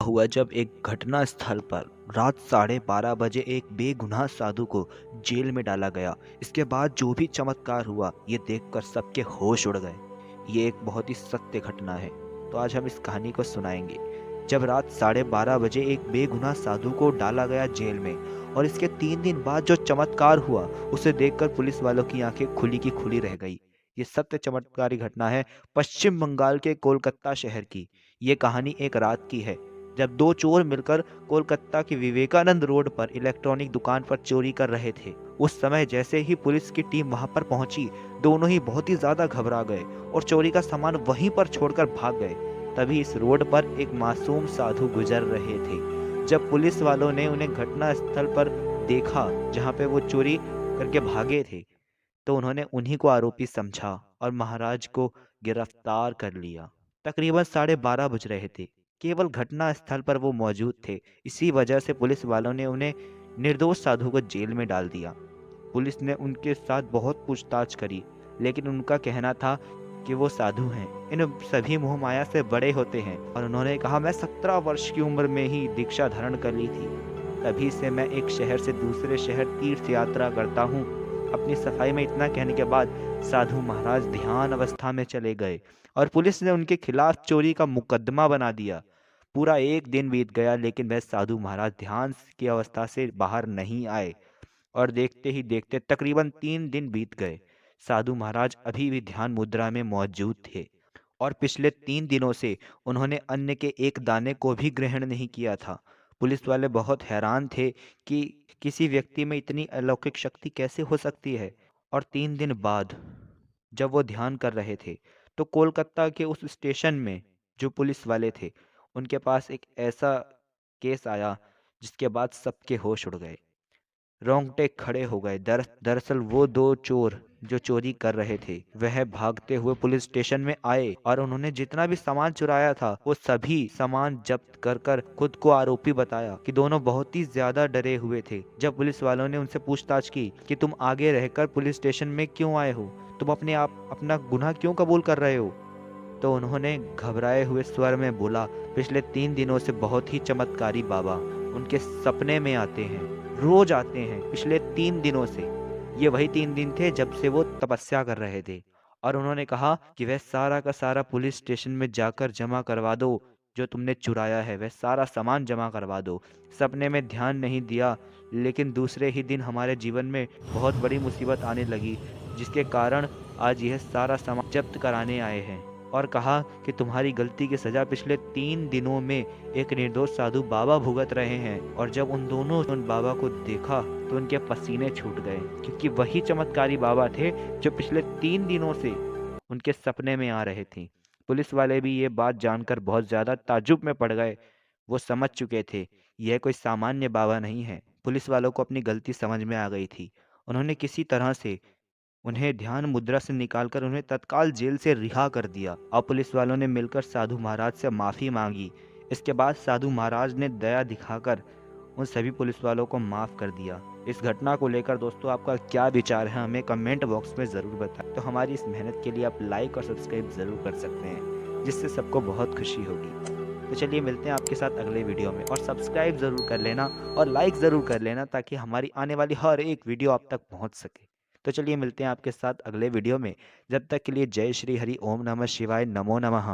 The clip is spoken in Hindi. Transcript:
हुआ जब एक घटना स्थल पर रात 12:30 बजे एक बेगुनाह साधु को जेल में डाला गया। इसके बाद जो भी चमत्कार हुआ ये देखकर सबके होश उड़ गए। ये एक बहुत ही सत्य घटना है, तो आज हम इस कहानी को सुनाएंगे। जब रात 12:30 बजे एक बेगुनाह साधु को डाला गया जेल में और इसके 3 दिन बाद जो चमत्कार हुआ उसे देखकर पुलिस वालों की आंखें खुली की खुली रह गई। ये सत्य चमत्कारी घटना है पश्चिम बंगाल के कोलकाता शहर की। ये कहानी एक रात की है जब दो चोर मिलकर कोलकाता के विवेकानंद रोड पर इलेक्ट्रॉनिक दुकान पर चोरी कर रहे थे। उस समय जैसे ही पुलिस की टीम वहां पर पहुंची, दोनों ही बहुत ही ज्यादा घबरा गए और चोरी का सामान वहीं पर छोड़कर भाग गए। तभी इस रोड पर एक मासूम साधु गुजर रहे थे। जब पुलिस वालों ने उन्हें घटना स्थल पर देखा जहाँ पे वो चोरी करके भागे थे, तो उन्होंने उन्हीं को आरोपी समझा और महाराज को गिरफ्तार कर लिया। तकरीबन 12:30 बज रहे थे। केवल घटना स्थल पर वो मौजूद थे। इसी वजह से पुलिस वालों ने उन्हें निर्दोष साधु को जेल में डाल दिया। पुलिस ने उनके साथ बहुत पूछताछ करी, लेकिन उनका कहना था कि वो साधु हैं, इन सभी मोह माया से बड़े होते हैं। और उन्होंने कहा, मैं 17 वर्ष की उम्र में ही दीक्षा धारण कर ली थी। तभी से मैं एक शहर से दूसरे शहर तीर्थ यात्रा करता हूँ। अपनी सफाई में इतना कहने के बाद साधु महाराज ध्यान अवस्था में चले गए और पुलिस ने उनके खिलाफ चोरी का मुकदमा बना दिया। पूरा एक दिन बीत गया, लेकिन वह साधु महाराज ध्यान की अवस्था से बाहर नहीं आए और देखते ही देखते तकरीबन 3 दिन बीत गए। साधु महाराज अभी भी ध्यान मुद्रा में मौजूद थे और पिछले 3 दिनों से उन्होंने अन्न के एक दाने को भी ग्रहण नहीं किया था। पुलिस वाले बहुत हैरान थे कि किसी व्यक्ति में इतनी अलौकिक शक्ति कैसे हो सकती है। और 3 दिन बाद जब वो ध्यान कर रहे थे, तो कोलकाता के उस स्टेशन में जो पुलिस वाले थे, उनके पास एक ऐसा केस आया जिसके बाद सबके होश उड़ गए, रोंगटे खड़े हो गए। दरअसल वो दो चोर जो चोरी कर रहे थे वह भागते हुए पुलिस स्टेशन में आए और उन्होंने जितना भी सामान चुराया था वो सभी सामान जब्त कर कर खुद को आरोपी बताया कि दोनों बहुत ही ज्यादा डरे हुए थे। जब पुलिस वालों ने उनसे पूछताछ की कि तुम आगे रहकर पुलिस स्टेशन में क्यों आए हो, तुम अपने आप अपना गुनाह क्यों कबूल कर रहे हो, तो उन्होंने घबराए हुए स्वर में बोला, पिछले 3 दिनों से बहुत ही चमत्कारी बाबा उनके सपने में आते हैं, रोज आते हैं। पिछले 3 दिनों से ये वही 3 दिन थे जब से वो तपस्या कर रहे थे। और उन्होंने कहा कि वह सारा का सारा पुलिस स्टेशन में जाकर जमा करवा दो, जो तुमने चुराया है वह सारा सामान जमा करवा दो। सपने में ध्यान नहीं दिया, लेकिन दूसरे ही दिन हमारे जीवन में बहुत बड़ी मुसीबत आने लगी, जिसके कारण आज यह सारा सामान जब्त कराने आए हैं। और कहा कि तुम्हारी गलती की सजा पिछले 3 दिनों में एक निर्दोष साधु बाबा भुगत रहे हैं। और जब उन दोनों उन बाबा को देखा तो उनके पसीने छूट गए, क्योंकि वही चमत्कारी बाबा थे जो पिछले 3 दिनों से उनके सपने में आ रहे थे। पुलिस वाले भी ये बात जानकर बहुत ज्यादा ताज्जुब में पड़ गए। वो समझ चुके थे यह कोई सामान्य बाबा नहीं है। पुलिस वालों को अपनी गलती समझ में आ गई थी। उन्होंने किसी तरह से उन्हें ध्यान मुद्रा से निकालकर उन्हें तत्काल जेल से रिहा कर दिया और पुलिस वालों ने मिलकर साधु महाराज से माफी मांगी। इसके बाद साधु महाराज ने दया दिखाकर उन सभी पुलिस वालों को माफ कर दिया। इस घटना को लेकर दोस्तों आपका क्या विचार है, हमें कमेंट बॉक्स में ज़रूर बताएं। तो हमारी इस मेहनत के लिए आप लाइक और सब्सक्राइब ज़रूर कर सकते हैं, जिससे सबको बहुत खुशी होगी। तो चलिए मिलते हैं आपके साथ अगले वीडियो में, और सब्सक्राइब ज़रूर कर लेना और लाइक ज़रूर कर लेना ताकि हमारी आने वाली हर एक वीडियो आप तक पहुँच सके। तो चलिए मिलते हैं आपके साथ अगले वीडियो में। जब तक के लिए जय श्री हरि, ओम नमः शिवाय, नमो नमः।